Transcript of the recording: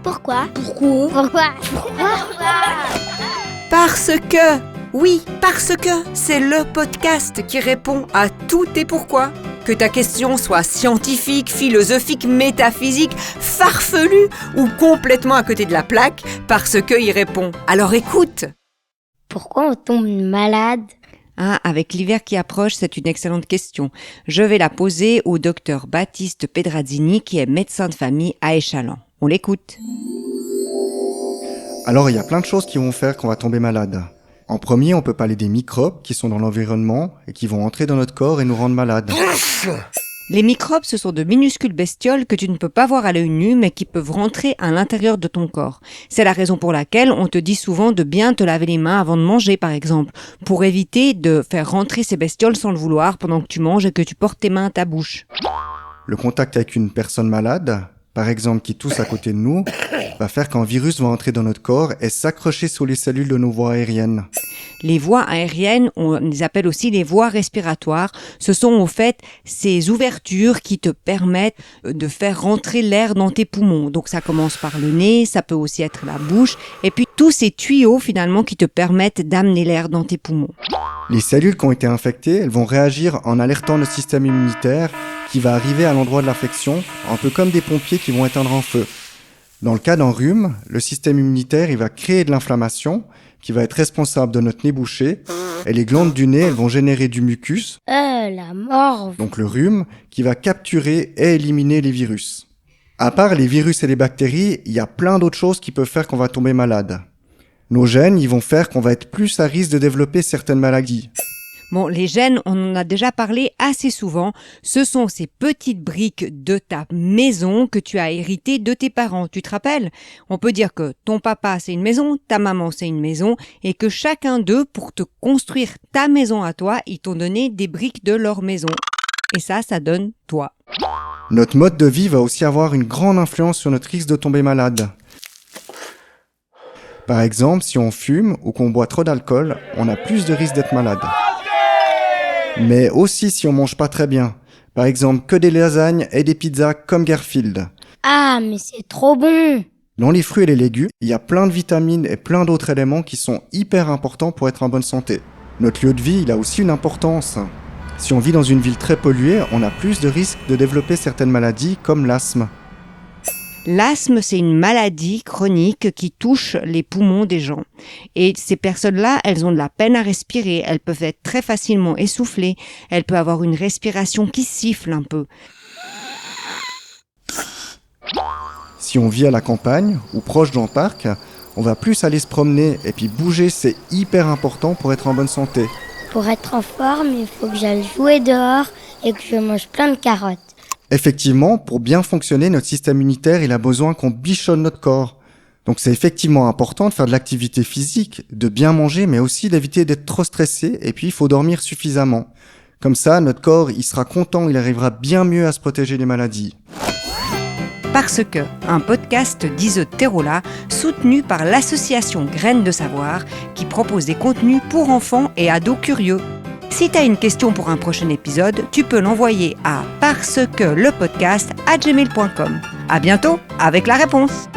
Pourquoi? Parce que c'est le podcast qui répond à tous tes pourquoi. Que ta question soit scientifique, philosophique, métaphysique, farfelue ou complètement à côté de la plaque, parce que il répond. Alors écoute. Pourquoi on tombe malade? Avec l'hiver qui approche, c'est une excellente question. Je vais la poser au docteur Baptiste Pedrazzini, qui est médecin de famille à Échallens. On l'écoute. Alors, il y a plein de choses qui vont faire qu'on va tomber malade. En premier, on peut parler des microbes qui sont dans l'environnement et qui vont entrer dans notre corps et nous rendre malades. Les microbes, ce sont de minuscules bestioles que tu ne peux pas voir à l'œil nu, mais qui peuvent rentrer à l'intérieur de ton corps. C'est la raison pour laquelle on te dit souvent de bien te laver les mains avant de manger, par exemple, pour éviter de faire rentrer ces bestioles sans le vouloir pendant que tu manges et que tu portes tes mains à ta bouche. Le contact avec une personne malade, par exemple qui tousse à côté de nous, va faire qu'un virus va entrer dans notre corps et s'accrocher sur les cellules de nos voies aériennes. Les voies aériennes, on les appelle aussi les voies respiratoires. Ce sont au fait ces ouvertures qui te permettent de faire rentrer l'air dans tes poumons. Donc ça commence par le nez, ça peut aussi être la bouche, et puis tous ces tuyaux finalement qui te permettent d'amener l'air dans tes poumons. Les cellules qui ont été infectées, elles vont réagir en alertant notre système immunitaire qui va arriver à l'endroit de l'affection, un peu comme des pompiers qui vont éteindre un feu. Dans le cas d'un rhume, le système immunitaire il va créer de l'inflammation qui va être responsable de notre nez bouché et les glandes du nez elles vont générer du mucus, La morve. donc le rhume, qui va capturer et éliminer les virus. À part les virus et les bactéries, il y a plein d'autres choses qui peuvent faire qu'on va tomber malade. Nos gènes, ils vont faire qu'on va être plus à risque de développer certaines maladies. Bon, les gènes, on en a déjà parlé assez souvent. Ce sont ces petites briques de ta maison que tu as héritées de tes parents. Tu te rappelles? On peut dire que ton papa, c'est une maison, ta maman, c'est une maison, et que chacun d'eux, pour te construire ta maison à toi, ils t'ont donné des briques de leur maison. Et ça donne toi. Notre mode de vie va aussi avoir une grande influence sur notre risque de tomber malade. Par exemple, si on fume ou qu'on boit trop d'alcool, on a plus de risque d'être malade. Mais aussi si on mange pas très bien. Par exemple, que des lasagnes et des pizzas comme Garfield. Mais c'est trop bon. Dans les fruits et les légumes, il y a plein de vitamines et plein d'autres éléments qui sont hyper importants pour être en bonne santé. Notre lieu de vie, il a aussi une importance. Si on vit dans une ville très polluée, on a plus de risques de développer certaines maladies comme l'asthme. L'asthme, c'est une maladie chronique qui touche les poumons des gens. Et ces personnes-là, elles ont de la peine à respirer, elles peuvent être très facilement essoufflées, elles peuvent avoir une respiration qui siffle un peu. Si on vit à la campagne ou proche d'un parc, on va plus aller se promener et puis bouger, c'est hyper important pour être en bonne santé. Pour être en forme, il faut que j'aille jouer dehors et que je mange plein de carottes. Effectivement, pour bien fonctionner, notre système immunitaire, il a besoin qu'on bichonne notre corps. Donc c'est effectivement important de faire de l'activité physique, de bien manger, mais aussi d'éviter d'être trop stressé, et puis il faut dormir suffisamment. Comme ça, notre corps, il sera content, il arrivera bien mieux à se protéger des maladies. Parce que, un podcast d'Ise Terola, soutenu par l'association Graines de Savoir, qui propose des contenus pour enfants et ados curieux. Si tu as une question pour un prochain épisode, tu peux l'envoyer à parcequelepodcast@gmail.com. À bientôt avec la réponse.